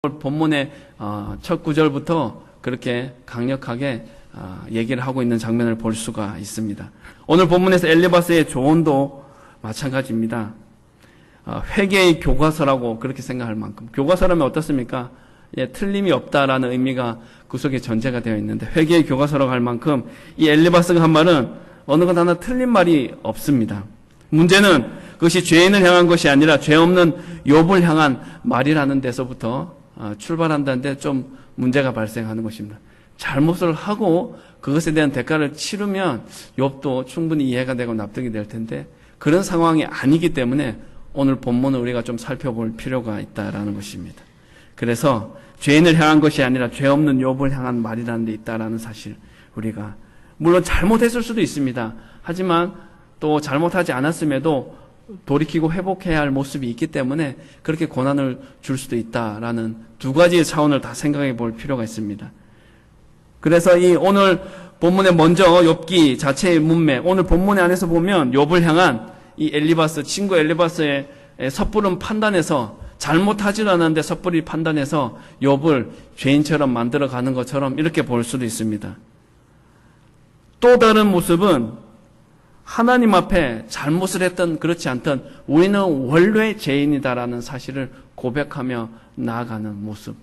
본문의 첫 구절부터 그렇게 강력하게 얘기를 하고 있는 장면을 볼 수가 있습니다. 오늘 본문에서 엘리바스의 조언도 마찬가지입니다. 회개의 교과서라고 그렇게 생각할 만큼, 교과서라면 어떻습니까? 틀림이 없다라는 의미가 그 속에 전제가 되어 있는데, 회개의 교과서라고 할 만큼 이 엘리바스가 한 말은 어느 것 하나 틀린 말이 없습니다. 문제는 그것이 죄인을 향한 것이 아니라 죄 없는 욥을 향한 말이라는 데서부터 출발한다는데 좀 문제가 발생하는 것입니다. 잘못을 하고 그것에 대한 대가를 치르면 욥도 충분히 이해가 되고 납득이 될 텐데, 그런 상황이 아니기 때문에 오늘 본문을 우리가 좀 살펴볼 필요가 있다라는 것입니다. 그래서 죄인을 향한 것이 아니라 죄 없는 욥을 향한 말이라는 데 있다라는 사실, 우리가 물론 잘못했을 수도 있습니다. 하지만 또 잘못하지 않았음에도 돌이키고 회복해야 할 모습이 있기 때문에 그렇게 고난을 줄 수도 있다라는 두 가지의 차원을 다 생각해 볼 필요가 있습니다. 그래서 이 오늘 본문에 먼저 욥기 자체의 문맥, 오늘 본문 안에서 보면 욥을 향한 이 엘리바스, 친구 엘리바스의 섣부른 판단에서, 잘못하지 않았는데 섣불리 판단해서 욥을 죄인처럼 만들어가는 것처럼 이렇게 볼 수도 있습니다. 또 다른 모습은 하나님 앞에 잘못을 했던 그렇지 않던 우리는 원래 죄인이다라는 사실을 고백하며 나아가는 모습.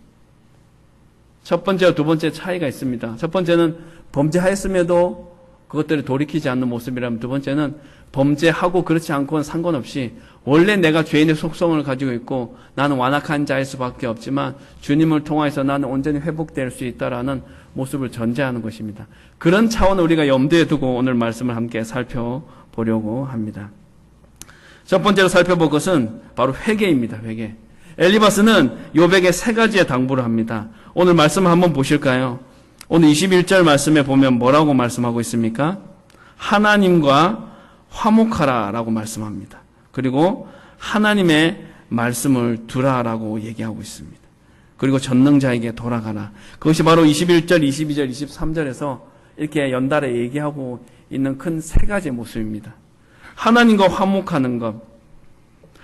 첫 번째와 두 번째 차이가 있습니다. 첫 번째는 범죄하였음에도 그것들을 돌이키지 않는 모습이라면, 두 번째는 범죄하고 그렇지 않고는 상관없이 원래 내가 죄인의 속성을 가지고 있고 나는 완악한 자일 수밖에 없지만 주님을 통해서 나는 온전히 회복될 수 있다라는 모습을 전제하는 것입니다. 그런 차원을 우리가 염두에 두고 오늘 말씀을 함께 살펴보려고 합니다. 첫 번째로 살펴볼 것은 바로 회개입니다. 회개. 엘리바스는 욥에게 세 가지의 당부를 합니다. 오늘 말씀을 한번 보실까요? 오늘 21절 말씀에 보면 뭐라고 말씀하고 있습니까? 하나님과 화목하라 라고 말씀합니다. 그리고 하나님의 말씀을 두라라고 얘기하고 있습니다. 그리고 전능자에게 돌아가라. 그것이 바로 21절, 22절, 23절에서 이렇게 연달아 얘기하고 있는 큰 세 가지의 모습입니다. 하나님과 화목하는 것,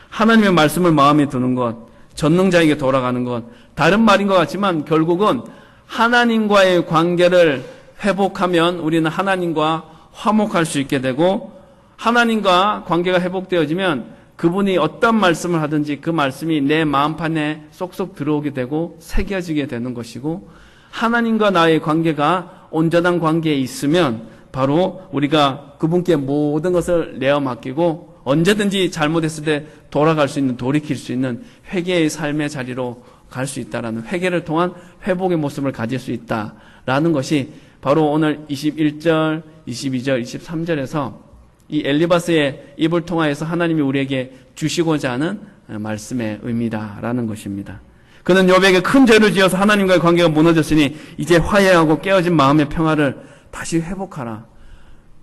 하나님의 말씀을 마음에 두는 것, 전능자에게 돌아가는 것. 다른 말인 것 같지만 결국은 하나님과의 관계를 회복하면 우리는 하나님과 화목할 수 있게 되고, 하나님과 관계가 회복되어지면 그분이 어떤 말씀을 하든지 그 말씀이 내 마음판에 쏙쏙 들어오게 되고 새겨지게 되는 것이고, 하나님과 나의 관계가 온전한 관계에 있으면 바로 우리가 그분께 모든 것을 내어 맡기고 언제든지 잘못했을 때 돌아갈 수 있는, 돌이킬 수 있는 회개의 삶의 자리로 갈 수 있다라는, 회개를 통한 회복의 모습을 가질 수 있다라는 것이 바로 오늘 21절, 22절, 23절에서 이 엘리바스의 입을 통하여서 하나님이 우리에게 주시고자 하는 말씀의 의미다라는 것입니다. 그는 욥에게 큰 죄를 지어서 하나님과의 관계가 무너졌으니 이제 화해하고 깨어진 마음의 평화를 다시 회복하라.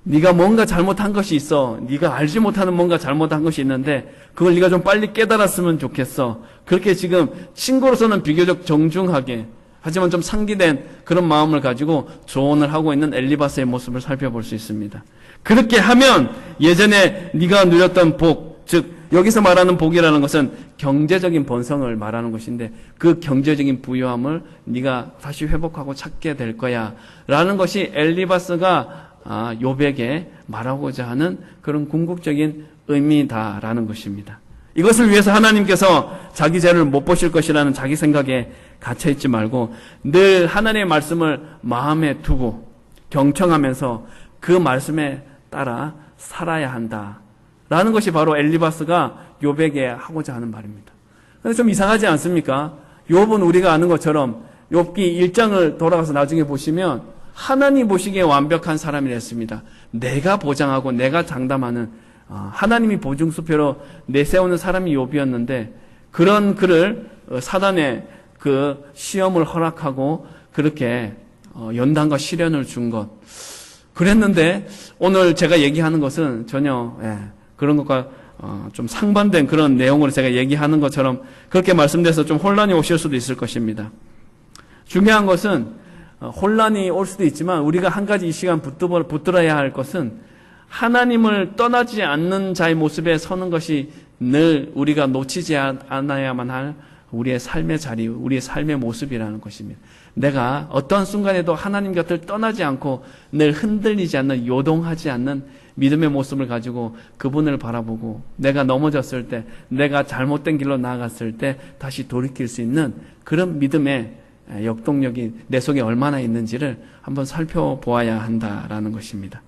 네가 뭔가 잘못한 것이 있어. 네가 알지 못하는 뭔가 잘못한 것이 있는데 그걸 네가 좀 빨리 깨달았으면 좋겠어. 그렇게 지금 친구로서는 비교적 정중하게, 하지만 좀 상기된 그런 마음을 가지고 조언을 하고 있는 엘리바스의 모습을 살펴볼 수 있습니다. 그렇게 하면 예전에 네가 누렸던 복, 즉 여기서 말하는 복이라는 것은 경제적인 번성을 말하는 것인데 그 경제적인 부유함을 네가 다시 회복하고 찾게 될 거야 라는 것이 엘리바스가 욥에게 말하고자 하는 그런 궁극적인 의미다라는 것입니다. 이것을 위해서 하나님께서 자기 죄를 못 보실 것이라는 자기 생각에 갇혀있지 말고 늘 하나님의 말씀을 마음에 두고 경청하면서 그 말씀에 따라 살아야 한다라는 것이 바로 엘리바스가 욥에게 하고자 하는 말입니다. 그런데 좀 이상하지 않습니까? 욥은 우리가 아는 것처럼 욥기 1장을 돌아가서 나중에 보시면 하나님 보시기에 완벽한 사람이랬습니다. 내가 보장하고 내가 장담하는, 하나님이 보증수표로 내세우는 사람이 욥이었는데 그런 그를 사단의 그 시험을 허락하고 그렇게 연단과 시련을 준 것, 그랬는데 오늘 제가 얘기하는 것은 전혀 그런 것과 좀 상반된 그런 내용으로 제가 얘기하는 것처럼 그렇게 말씀드려서 좀 혼란이 오실 수도 있을 것입니다. 중요한 것은 혼란이 올 수도 있지만 우리가 한 가지 이 시간 붙들어야 할 것은 하나님을 떠나지 않는 자의 모습에 서는 것이 늘 우리가 놓치지 않아야만 할 우리의 삶의 자리, 우리의 삶의 모습이라는 것입니다. 내가 어떤 순간에도 하나님 곁을 떠나지 않고 늘 흔들리지 않는, 요동하지 않는 믿음의 모습을 가지고 그분을 바라보고, 내가 넘어졌을 때, 내가 잘못된 길로 나아갔을 때 다시 돌이킬 수 있는 그런 믿음의 역동력이 내 속에 얼마나 있는지를 한번 살펴보아야 한다라는 것입니다.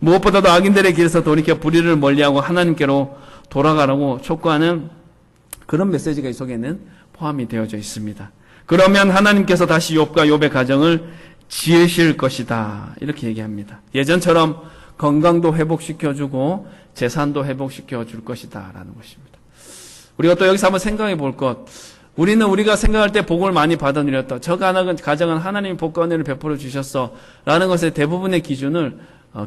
무엇보다도 악인들의 길에서 돌이켜 불의를 멀리하고 하나님께로 돌아가라고 촉구하는 그런 메시지가 이 속에는 포함이 되어져 있습니다. 그러면 하나님께서 다시 욥과 욥의 가정을 지으실 것이다, 이렇게 얘기합니다. 예전처럼 건강도 회복시켜주고 재산도 회복시켜줄 것이다 라는 것입니다. 우리가 또 여기서 한번 생각해 볼 것, 우리는 우리가 생각할 때 복을 많이 받아들였다, 저 가정은 하나님이 복과 은혜를 베풀어 주셨어 라는 것의 대부분의 기준을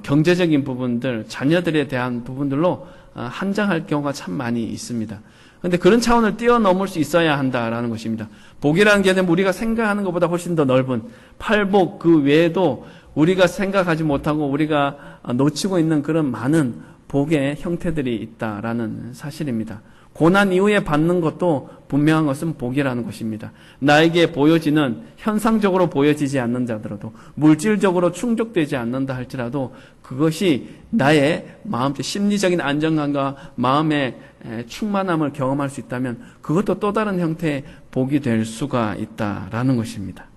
경제적인 부분들, 자녀들에 대한 부분들로 한정할 경우가 참 많이 있습니다. 그런데 그런 차원을 뛰어넘을 수 있어야 한다라는 것입니다. 복이라는 개념은 우리가 생각하는 것보다 훨씬 더 넓은 팔복, 그 외에도 우리가 생각하지 못하고 우리가 놓치고 있는 그런 많은 복의 형태들이 있다라는 사실입니다. 고난 이후에 받는 것도 분명한 것은 복이라는 것입니다. 나에게 보여지는, 현상적으로 보여지지 않는 자들도, 물질적으로 충족되지 않는다 할지라도 그것이 나의 마음적 심리적인 안정감과 마음의 충만함을 경험할 수 있다면 그것도 또 다른 형태의 복이 될 수가 있다라는 것입니다.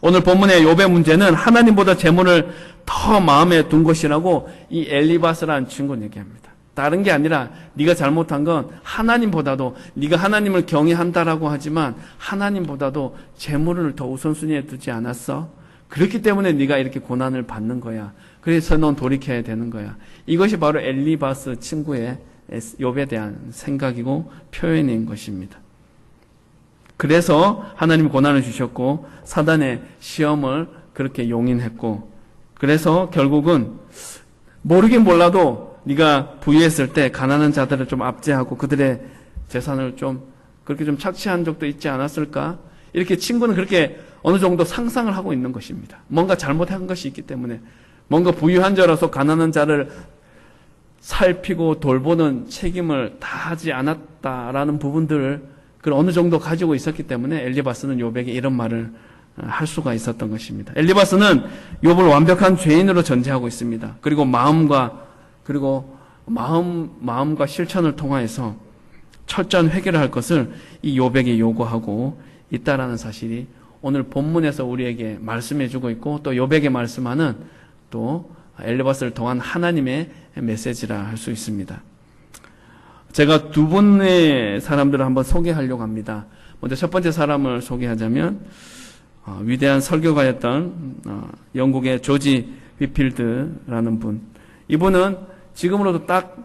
오늘 본문의 욥의 문제는 하나님보다 재물을 더 마음에 둔 것이라고 이 엘리바스라는 친구는 얘기합니다. 다른 게 아니라 네가 잘못한 건 하나님보다도, 네가 하나님을 경외한다라고 하지만 하나님보다도 재물을 더 우선순위에 두지 않았어? 그렇기 때문에 네가 이렇게 고난을 받는 거야. 그래서 넌 돌이켜야 되는 거야. 이것이 바로 엘리바스 친구의 욥에 대한 생각이고 표현인 것입니다. 그래서 하나님이 고난을 주셨고 사단의 시험을 그렇게 용인했고, 그래서 결국은 모르긴 몰라도 네가 부유했을 때 가난한 자들을 좀 압제하고 그들의 재산을 좀 그렇게 좀 착취한 적도 있지 않았을까? 이렇게 친구는 그렇게 어느 정도 상상을 하고 있는 것입니다. 뭔가 잘못한 것이 있기 때문에, 뭔가 부유한 자로서 가난한 자를 살피고 돌보는 책임을 다하지 않았다라는 부분들을 어느 정도 가지고 있었기 때문에 엘리바스는 욥에게 이런 말을 할 수가 있었던 것입니다. 엘리바스는 욥을 완벽한 죄인으로 전제하고 있습니다. 그리고 마음과 실천을 통하여서 철저한 회개를 할 것을 이 욥에게 요구하고 있다라는 사실이 오늘 본문에서 우리에게 말씀해주고 있고, 또 욥에게 말씀하는 또 엘리바스를 통한 하나님의 메시지라 할 수 있습니다. 제가 두 분의 사람들을 한번 소개하려고 합니다. 먼저 첫 번째 사람을 소개하자면 위대한 설교가였던 영국의 조지 위필드라는 분. 이분은 지금으로도 딱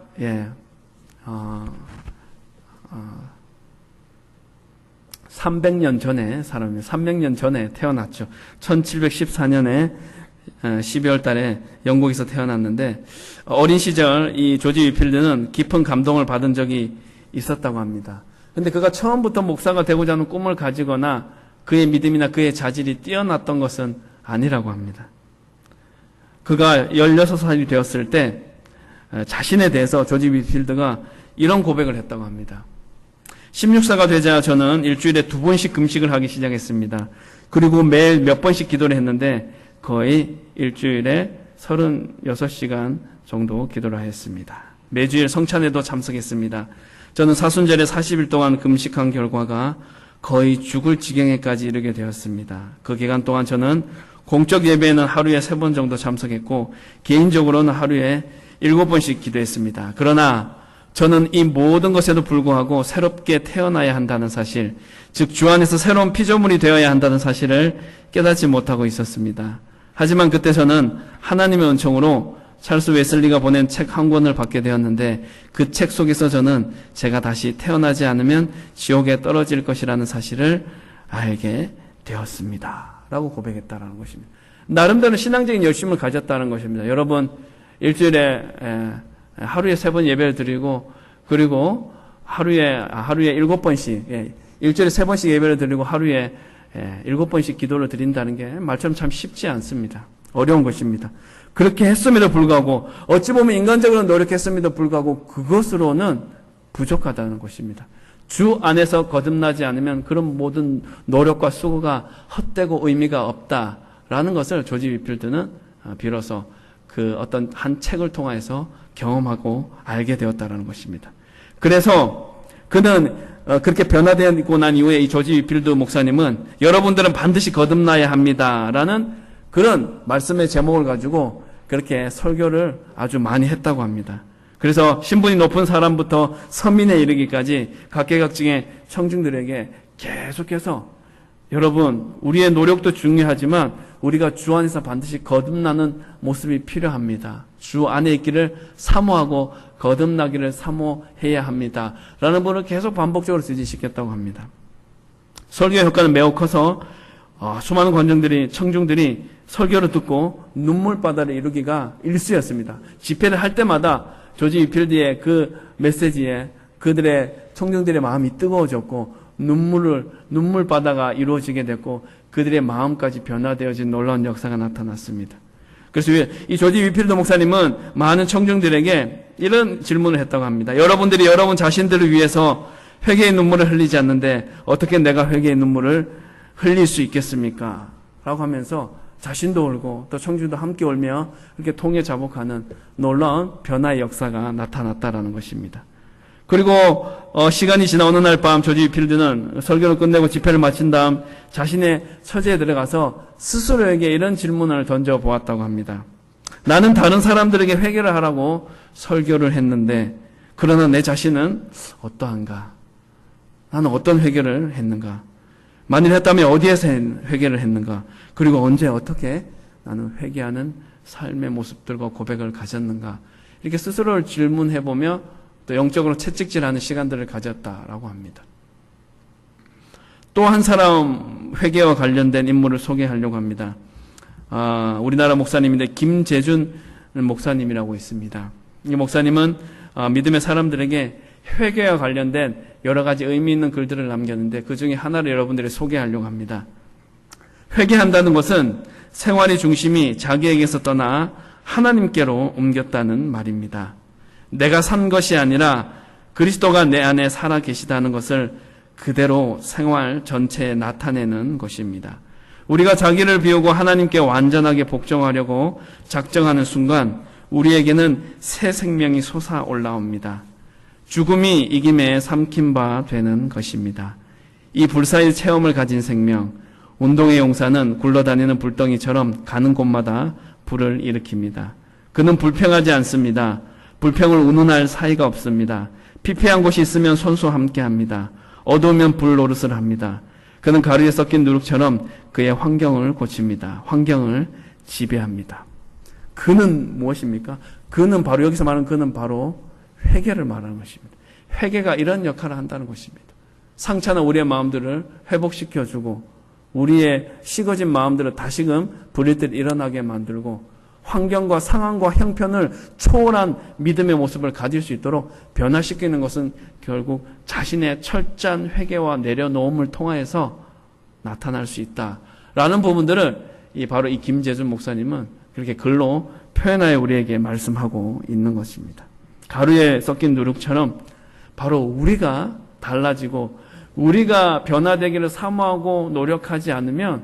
300년 전에 사람이에요. 300년 전에 태어났죠. 1714년에 12월 달에 영국에서 태어났는데, 어린 시절 이 조지 위필드는 깊은 감동을 받은 적이 있었다고 합니다. 근데 그가 처음부터 목사가 되고자 하는 꿈을 가지거나 그의 믿음이나 그의 자질이 뛰어났던 것은 아니라고 합니다. 그가 16살이 되었을 때 자신에 대해서 조지 위필드가 이런 고백을 했다고 합니다. 16세가 되자 저는 일주일에 2번씩 금식을 하기 시작했습니다. 그리고 매일 몇 번씩 기도를 했는데 거의 일주일에 36시간 정도 기도를 했습니다. 매주일 성찬에도 참석했습니다. 저는 사순절에 40일 동안 금식한 결과가 거의 죽을 지경에까지 이르게 되었습니다. 그 기간 동안 저는 공적 예배에는 하루에 3번 정도 참석했고 개인적으로는 하루에 7번씩 기도했습니다. 그러나 저는 이 모든 것에도 불구하고 새롭게 태어나야 한다는 사실, 즉 주 안에서 새로운 피조물이 되어야 한다는 사실을 깨닫지 못하고 있었습니다. 하지만 그때 저는 하나님의 은총으로 찰스 웨슬리가 보낸 책 한 권을 받게 되었는데 그 책 속에서 저는 제가 다시 태어나지 않으면 지옥에 떨어질 것이라는 사실을 알게 되었습니다. 라고 고백했다라는 것입니다. 나름대로 신앙적인 열심을 가졌다는 것입니다. 여러분, 일주일에 하루에 3번 예배를 드리고, 그리고 하루에 7번씩, 일주일에 3번씩 예배를 드리고 하루에 7번씩 기도를 드린다는 게 말처럼 참 쉽지 않습니다. 어려운 것입니다. 그렇게 했음에도 불구하고, 어찌 보면 인간적으로 노력했음에도 불구하고 그것으로는 부족하다는 것입니다. 주 안에서 거듭나지 않으면 그런 모든 노력과 수고가 헛되고 의미가 없다라는 것을 조지 위필드는 비로소 그 어떤 한 책을 통해서 경험하고 알게 되었다라는 것입니다. 그래서 그는 그렇게 변화되고 난 이후에 이 조지 위필드 목사님은 여러분들은 반드시 거듭나야 합니다라는 그런 말씀의 제목을 가지고 그렇게 설교를 아주 많이 했다고 합니다. 그래서 신분이 높은 사람부터 서민에 이르기까지 각계각층의 청중들에게 계속해서 여러분, 우리의 노력도 중요하지만 우리가 주 안에서 반드시 거듭나는 모습이 필요합니다. 주 안에 있기를 사모하고 거듭나기를 사모해야 합니다. 라는 분을 계속 반복적으로 지지시켰다고 합니다. 설교의 효과는 매우 커서 수많은 관중들이, 청중들이 설교를 듣고 눈물바다를 이루기가 일쑤였습니다. 집회를 할 때마다 조지 위필드의 그 메시지에 그들의 청중들의 마음이 뜨거워졌고 눈물바다가 이루어지게 됐고 그들의 마음까지 변화되어진 놀라운 역사가 나타났습니다. 그래서 이 조지 위필드 목사님은 많은 청중들에게 이런 질문을 했다고 합니다. 여러분들이 여러분 자신들을 위해서 회개의 눈물을 흘리지 않는데 어떻게 내가 회개의 눈물을 흘릴 수 있겠습니까? 라고 하면서 자신도 울고 또 청중도 함께 울며 이렇게 통해 자복하는 놀라운 변화의 역사가 나타났다라는 것입니다. 그리고 시간이 지나 어느 날 밤 조지 위필드는 설교를 끝내고 집회를 마친 다음 자신의 처제에 들어가서 스스로에게 이런 질문을 던져보았다고 합니다. 나는 다른 사람들에게 회개를 하라고 설교를 했는데 그러나 내 자신은 어떠한가? 나는 어떤 회개를 했는가? 만일 했다면 어디에서 회개를 했는가? 그리고 언제 어떻게 나는 회개하는 삶의 모습들과 고백을 가졌는가? 이렇게 스스로를 질문해보며 또 영적으로 채찍질하는 시간들을 가졌다라고 합니다. 또 한 사람 회개와 관련된 인물을 소개하려고 합니다. 우리나라 목사님인데 김재준 목사님이라고 있습니다. 이 목사님은 믿음의 사람들에게 회개와 관련된 여러 가지 의미 있는 글들을 남겼는데 그 중에 하나를 여러분들이 소개하려고 합니다. 회개한다는 것은 생활의 중심이 자기에게서 떠나 하나님께로 옮겼다는 말입니다. 내가 산 것이 아니라 그리스도가 내 안에 살아 계시다는 것을 그대로 생활 전체에 나타내는 것입니다. 우리가 자기를 비우고 하나님께 완전하게 복종하려고 작정하는 순간 우리에게는 새 생명이 솟아 올라옵니다. 죽음이 이김에 삼킨 바 되는 것입니다. 이 불사의 체험을 가진 생명, 운동의 용사는 굴러다니는 불덩이처럼 가는 곳마다 불을 일으킵니다. 그는 불평하지 않습니다. 불평을 운운할 사이가 없습니다. 피폐한 곳이 있으면 손수와 함께합니다. 어두우면 불 노릇을 합니다. 그는 가루에 섞인 누룩처럼 그의 환경을 고칩니다. 환경을 지배합니다. 그는 무엇입니까? 그는 바로 여기서 말하는 그는 바로 회개를 말하는 것입니다. 회개가 이런 역할을 한다는 것입니다. 상처나 우리의 마음들을 회복시켜주고 우리의 식어진 마음들을 다시금 부릴 때 일어나게 만들고 환경과 상황과 형편을 초월한 믿음의 모습을 가질 수 있도록 변화시키는 것은 결국 자신의 철저한 회개와 내려놓음을 통하여서 나타날 수 있다라는 부분들을 바로 이 김재준 목사님은 그렇게 글로 표현하여 우리에게 말씀하고 있는 것입니다. 가루에 섞인 누룩처럼 바로 우리가 달라지고 우리가 변화되기를 사모하고 노력하지 않으면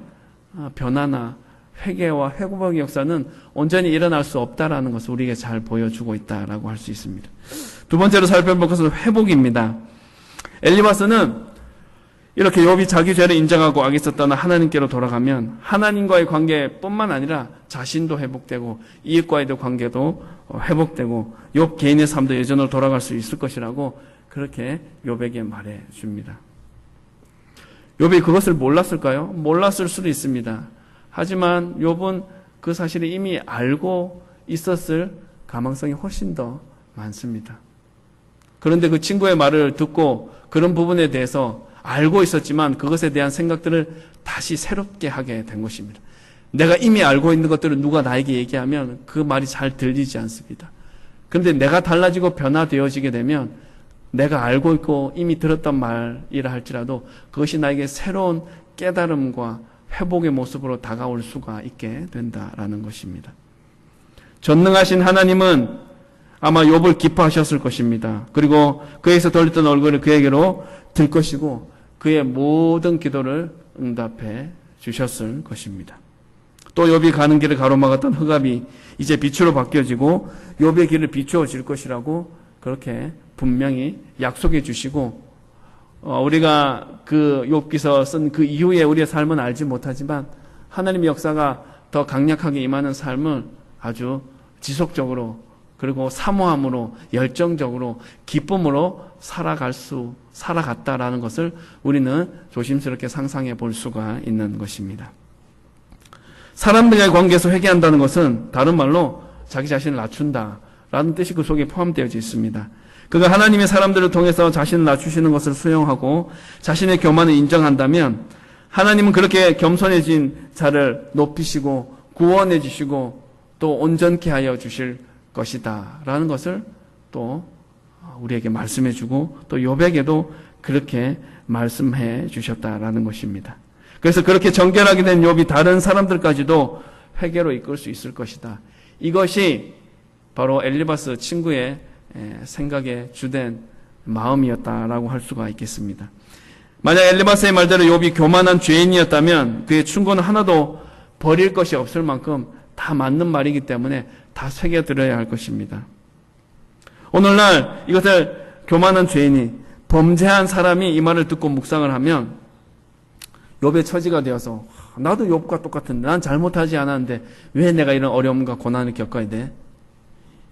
변화나 회개와 회복의 역사는 온전히 일어날 수 없다라는 것을 우리에게 잘 보여주고 있다라고 할 수 있습니다. 두 번째로 살펴볼 것은 회복입니다. 엘리바스는 이렇게 욥이 자기 죄를 인정하고 악에서 떠나 하나님께로 돌아가면 하나님과의 관계뿐만 아니라 자신도 회복되고 이웃과의 관계도 회복되고 욥 개인의 삶도 예전으로 돌아갈 수 있을 것이라고 그렇게 욥에게 말해 줍니다. 욥이 그것을 몰랐을까요? 몰랐을 수도 있습니다. 하지만 욥은 그 사실을 이미 알고 있었을 가망성이 훨씬 더 많습니다. 그런데 그 친구의 말을 듣고 그런 부분에 대해서 알고 있었지만 그것에 대한 생각들을 다시 새롭게 하게 된 것입니다. 내가 이미 알고 있는 것들을 누가 나에게 얘기하면 그 말이 잘 들리지 않습니다. 그런데 내가 달라지고 변화되어지게 되면 내가 알고 있고 이미 들었던 말이라 할지라도 그것이 나에게 새로운 깨달음과 회복의 모습으로 다가올 수가 있게 된다라는 것입니다. 전능하신 하나님은 아마 욥을 기뻐하셨을 것입니다. 그리고 그에게서 돌렸던 얼굴을 그에게로 들 것이고 그의 모든 기도를 응답해 주셨을 것입니다. 또 욥이 가는 길을 가로막았던 흑암이 이제 빛으로 바뀌어지고 욥의 길을 비추어질 것이라고 그렇게 분명히 약속해 주시고 우리가 그 욥기서 쓴 그 이후에 우리의 삶은 알지 못하지만 하나님의 역사가 더 강력하게 임하는 삶을 아주 지속적으로 그리고 사모함으로 열정적으로 기쁨으로 살아갔다라는 것을 우리는 조심스럽게 상상해 볼 수가 있는 것입니다. 사람들과의 관계에서 회개한다는 것은 다른 말로 자기 자신을 낮춘다라는 뜻이 그 속에 포함되어 있습니다. 그가 하나님의 사람들을 통해서 자신을 낮추시는 것을 수용하고 자신의 교만을 인정한다면 하나님은 그렇게 겸손해진 자를 높이시고 구원해 주시고 또 온전케 하여 주실 것이다 라는 것을 또 우리에게 말씀해 주고 또 욥에게도 그렇게 말씀해 주셨다라는 것입니다. 그래서 그렇게 정결하게 된 욥이 다른 사람들까지도 회개로 이끌 수 있을 것이다. 이것이 바로 엘리바스 친구의 생각의 주된 마음이었다라고 할 수가 있겠습니다. 만약 엘리바스의 말대로 욥이 교만한 죄인이었다면 그의 충고는 하나도 버릴 것이 없을 만큼 다 맞는 말이기 때문에 다 새겨들어야 할 것입니다. 오늘날 이것을 교만한 죄인이 범죄한 사람이 이 말을 듣고 묵상을 하면 욥의 처지가 되어서 나도 욥과 똑같은데 난 잘못하지 않았는데 왜 내가 이런 어려움과 고난을 겪어야 돼?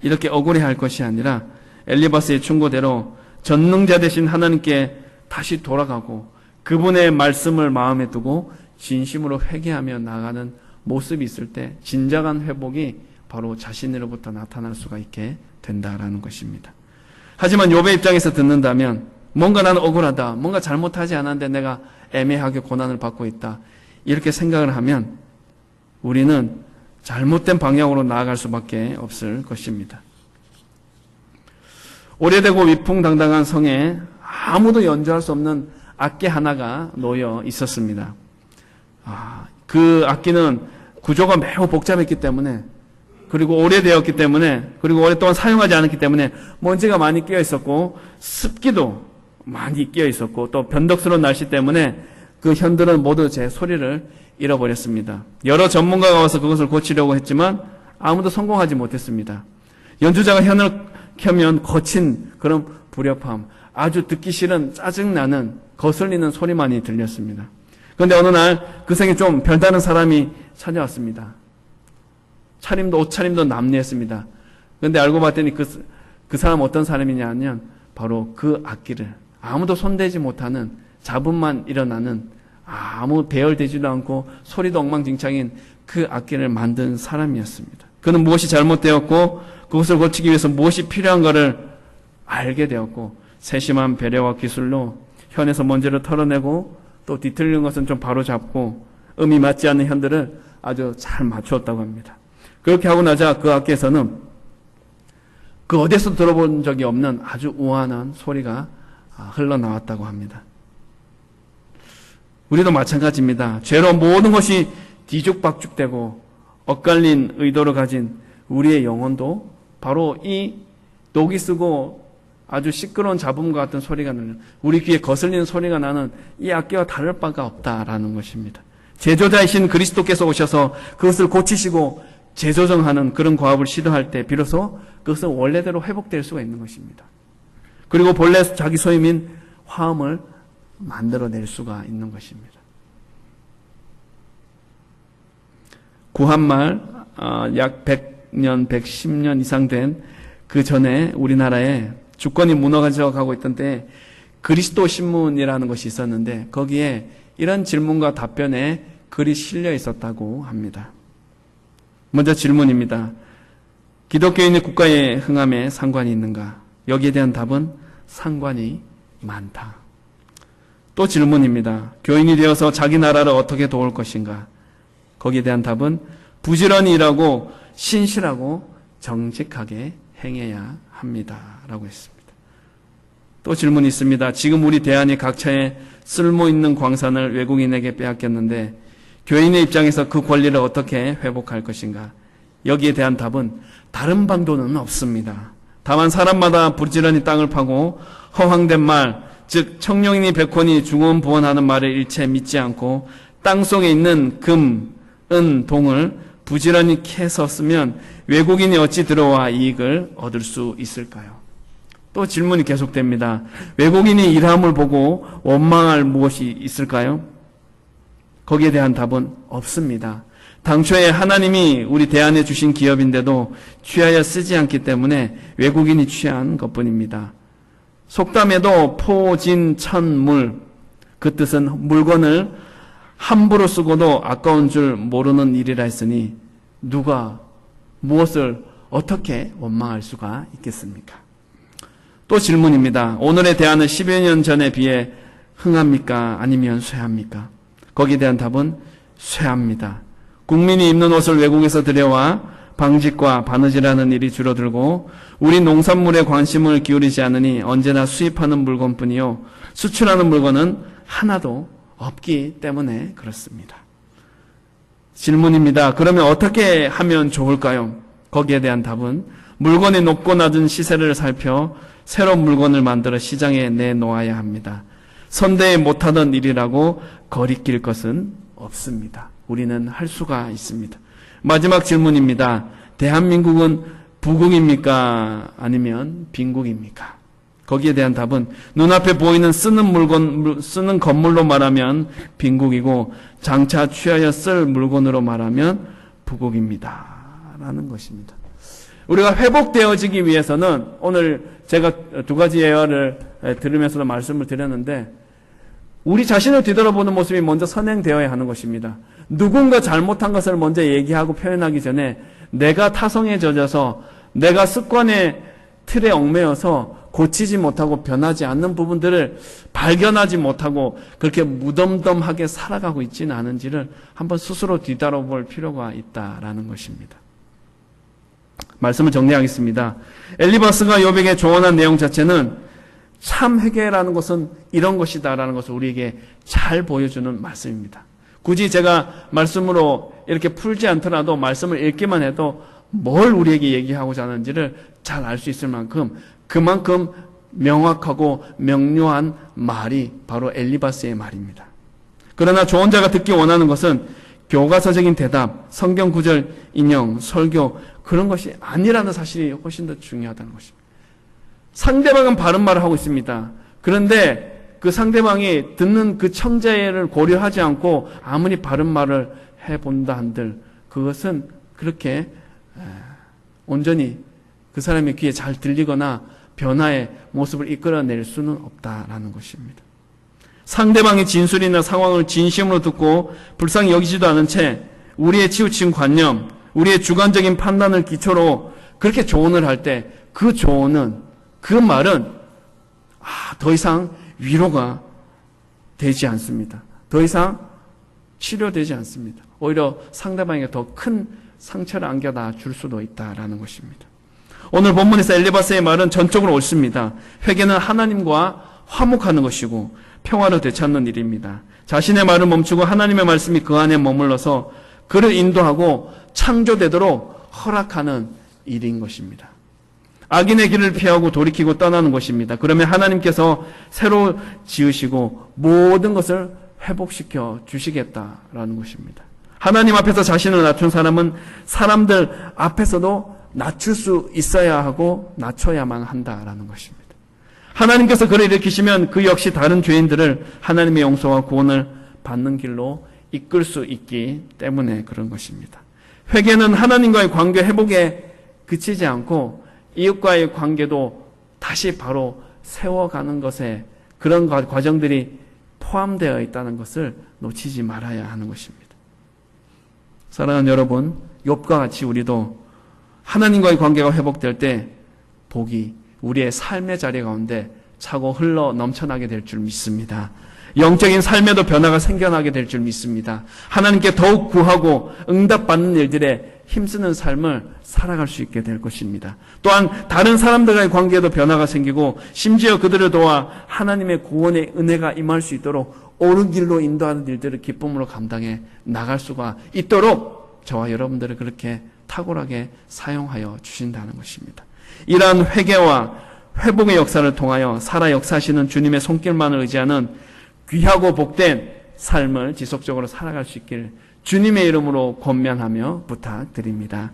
이렇게 억울해할 것이 아니라 엘리바스의 충고대로 전능자 되신 하나님께 다시 돌아가고 그분의 말씀을 마음에 두고 진심으로 회개하며 나가는 모습이 있을 때 진정한 회복이 바로 자신으로부터 나타날 수가 있게 된다라는 것입니다. 하지만 욥의 입장에서 듣는다면 뭔가 나는 억울하다, 뭔가 잘못하지 않았는데 내가 애매하게 고난을 받고 있다 이렇게 생각을 하면 우리는 잘못된 방향으로 나아갈 수밖에 없을 것입니다. 오래되고 위풍당당한 성에 아무도 연주할 수 없는 악기 하나가 놓여 있었습니다. 그 악기는 구조가 매우 복잡했기 때문에 그리고 오래되었기 때문에 그리고 오랫동안 사용하지 않았기 때문에 먼지가 많이 끼어 있었고 습기도 많이 끼어 있었고 또 변덕스러운 날씨 때문에 그 현들은 모두 제 소리를 잃어버렸습니다. 여러 전문가가 와서 그것을 고치려고 했지만 아무도 성공하지 못했습니다. 연주자가 현을 켜면 거친 그런 불협함, 아주 듣기 싫은 짜증나는 거슬리는 소리만이 들렸습니다. 그런데 어느 날 그 생에 좀 별다른 사람이 찾아왔습니다. 옷차림도 남루했습니다. 그런데 알고 봤더니 그 사람 어떤 사람이냐 하면 바로 그 악기를 아무도 손대지 못하는 잡음만 일어나는 아무 배열되지도 않고 소리도 엉망진창인 그 악기를 만든 사람이었습니다. 그는 무엇이 잘못되었고 그것을 고치기 위해서 무엇이 필요한가를 알게 되었고 세심한 배려와 기술로 현에서 먼지를 털어내고 또 뒤틀린 것은 좀 바로잡고 음이 맞지 않는 현들을 아주 잘 맞추었다고 합니다. 그렇게 하고 나자 그 악기에서는 그 어디서 들어본 적이 없는 아주 우아한 소리가 흘러나왔다고 합니다. 우리도 마찬가지입니다. 죄로 모든 것이 뒤죽박죽되고 엇갈린 의도를 가진 우리의 영혼도 바로 이 녹이 쓰고 아주 시끄러운 잡음과 같은 소리가 나는 우리 귀에 거슬리는 소리가 나는 이 악기와 다를 바가 없다라는 것입니다. 제조자이신 그리스도께서 오셔서 그것을 고치시고 재조정하는 그런 과업을 시도할 때 비로소 그것은 원래대로 회복될 수가 있는 것입니다. 그리고 본래 자기 소임인 화음을 만들어낼 수가 있는 것입니다. 구한말 약 100년, 110년 이상 된 그 전에 우리나라에 주권이 무너져 가고 있던 때 그리스도 신문이라는 것이 있었는데 거기에 이런 질문과 답변에 글이 실려 있었다고 합니다. 먼저 질문입니다. 기독교인의 국가의 흥함에 상관이 있는가? 여기에 대한 답은 상관이 많다. 또 질문입니다. 교인이 되어서 자기 나라를 어떻게 도울 것인가? 거기에 대한 답은 부지런히 일하고 신실하고 정직하게 행해야 합니다. 라고 했습니다. 또 질문이 있습니다. 지금 우리 대한이 각처에 쓸모있는 광산을 외국인에게 빼앗겼는데 교인의 입장에서 그 권리를 어떻게 회복할 것인가? 여기에 대한 답은 다른 방도는 없습니다. 다만 사람마다 부지런히 땅을 파고 허황된 말, 즉 청룡이니 백호니 중언부언하는 말을 일체 믿지 않고 땅속에 있는 금, 은, 동을 부지런히 캐서 쓰면 외국인이 어찌 들어와 이익을 얻을 수 있을까요? 또 질문이 계속됩니다. 외국인이 일함을 보고 원망할 무엇이 있을까요? 거기에 대한 답은 없습니다. 당초에 하나님이 우리 대안에 주신 기업인데도 취하여 쓰지 않기 때문에 외국인이 취한 것뿐입니다. 속담에도 포진천물, 그 뜻은 물건을 함부로 쓰고도 아까운 줄 모르는 일이라 했으니 누가 무엇을 어떻게 원망할 수가 있겠습니까? 또 질문입니다. 오늘의 대안은 10여 년 전에 비해 흥합니까? 아니면 쇠합니까? 거기에 대한 답은 쇠합니다. 국민이 입는 옷을 외국에서 들여와 방직과 바느질하는 일이 줄어들고 우리 농산물에 관심을 기울이지 않으니 언제나 수입하는 물건뿐이요 수출하는 물건은 하나도 없기 때문에 그렇습니다. 질문입니다. 그러면 어떻게 하면 좋을까요? 거기에 대한 답은 물건의 높고 낮은 시세를 살펴 새로운 물건을 만들어 시장에 내놓아야 합니다. 선대에 못하던 일이라고 거리낄 것은 없습니다. 우리는 할 수가 있습니다. 마지막 질문입니다. 대한민국은 부국입니까? 아니면 빈국입니까? 거기에 대한 답은 눈앞에 보이는 쓰는 건물로 말하면 빈국이고 장차 취하여 쓸 물건으로 말하면 부국입니다. 라는 것입니다. 우리가 회복되어지기 위해서는 오늘 제가 두 가지 예화를 들으면서도 말씀을 드렸는데 우리 자신을 뒤돌아보는 모습이 먼저 선행되어야 하는 것입니다. 누군가 잘못한 것을 먼저 얘기하고 표현하기 전에 내가 타성에 젖어서 내가 습관의 틀에 얽매여서 고치지 못하고 변하지 않는 부분들을 발견하지 못하고 그렇게 무덤덤하게 살아가고 있지는 않은지를 한번 스스로 뒤돌아볼 필요가 있다라는 것입니다. 말씀을 정리하겠습니다. 엘리바스가 욥에게 조언한 내용 자체는 참 회개라는 것은 이런 것이다라는 것을 우리에게 잘 보여주는 말씀입니다. 굳이 제가 말씀으로 이렇게 풀지 않더라도 말씀을 읽기만 해도 뭘 우리에게 얘기하고자 하는지를 잘 알 수 있을 만큼 그만큼 명확하고 명료한 말이 바로 엘리바스의 말입니다. 그러나 조언자가 듣기 원하는 것은 교과서적인 대답, 성경 구절 인용, 설교 그런 것이 아니라는 사실이 훨씬 더 중요하다는 것입니다. 상대방은 바른 말을 하고 있습니다. 그런데 그 상대방이 듣는 그 청자를 고려하지 않고 아무리 바른 말을 해본다 한들 그것은 그렇게 온전히 그 사람의 귀에 잘 들리거나 변화의 모습을 이끌어낼 수는 없다라는 것입니다. 상대방의 진술이나 상황을 진심으로 듣고 불쌍히 여기지도 않은 채 우리의 치우친 관념, 우리의 주관적인 판단을 기초로 그렇게 조언을 할 때 그 조언은 그 말은 더 이상 위로가 되지 않습니다. 더 이상 치료되지 않습니다. 오히려 상대방에게 더 큰 상처를 안겨다 줄 수도 있다라는 것입니다. 오늘 본문에서 엘리바스의 말은 전적으로 옳습니다. 회개는 하나님과 화목하는 것이고 평화를 되찾는 일입니다. 자신의 말을 멈추고 하나님의 말씀이 그 안에 머물러서 그를 인도하고 창조되도록 허락하는 일인 것입니다. 악인의 길을 피하고 돌이키고 떠나는 것입니다. 그러면 하나님께서 새로 지으시고 모든 것을 회복시켜 주시겠다라는 것입니다. 하나님 앞에서 자신을 낮춘 사람은 사람들 앞에서도 낮출 수 있어야 하고 낮춰야만 한다라는 것입니다. 하나님께서 그를 일으키시면 그 역시 다른 죄인들을 하나님의 용서와 구원을 받는 길로 이끌 수 있기 때문에 그런 것입니다. 회개는 하나님과의 관계 회복에 그치지 않고 이웃과의 관계도 다시 바로 세워가는 것에 그런 과정들이 포함되어 있다는 것을 놓치지 말아야 하는 것입니다. 사랑하는 여러분, 욥과 같이 우리도 하나님과의 관계가 회복될 때 복이 우리의 삶의 자리 가운데 차고 흘러 넘쳐나게 될 줄 믿습니다. 영적인 삶에도 변화가 생겨나게 될 줄 믿습니다. 하나님께 더욱 구하고 응답받는 일들에 힘쓰는 삶을 살아갈 수 있게 될 것입니다. 또한 다른 사람들과의 관계에도 변화가 생기고 심지어 그들을 도와 하나님의 구원의 은혜가 임할 수 있도록 옳은 길로 인도하는 일들을 기쁨으로 감당해 나갈 수가 있도록 저와 여러분들을 그렇게 탁월하게 사용하여 주신다는 것입니다. 이러한 회개와 회복의 역사를 통하여 살아 역사하시는 주님의 손길만을 의지하는 귀하고 복된 삶을 지속적으로 살아갈 수 있기를 주님의 이름으로 권면하며 부탁드립니다.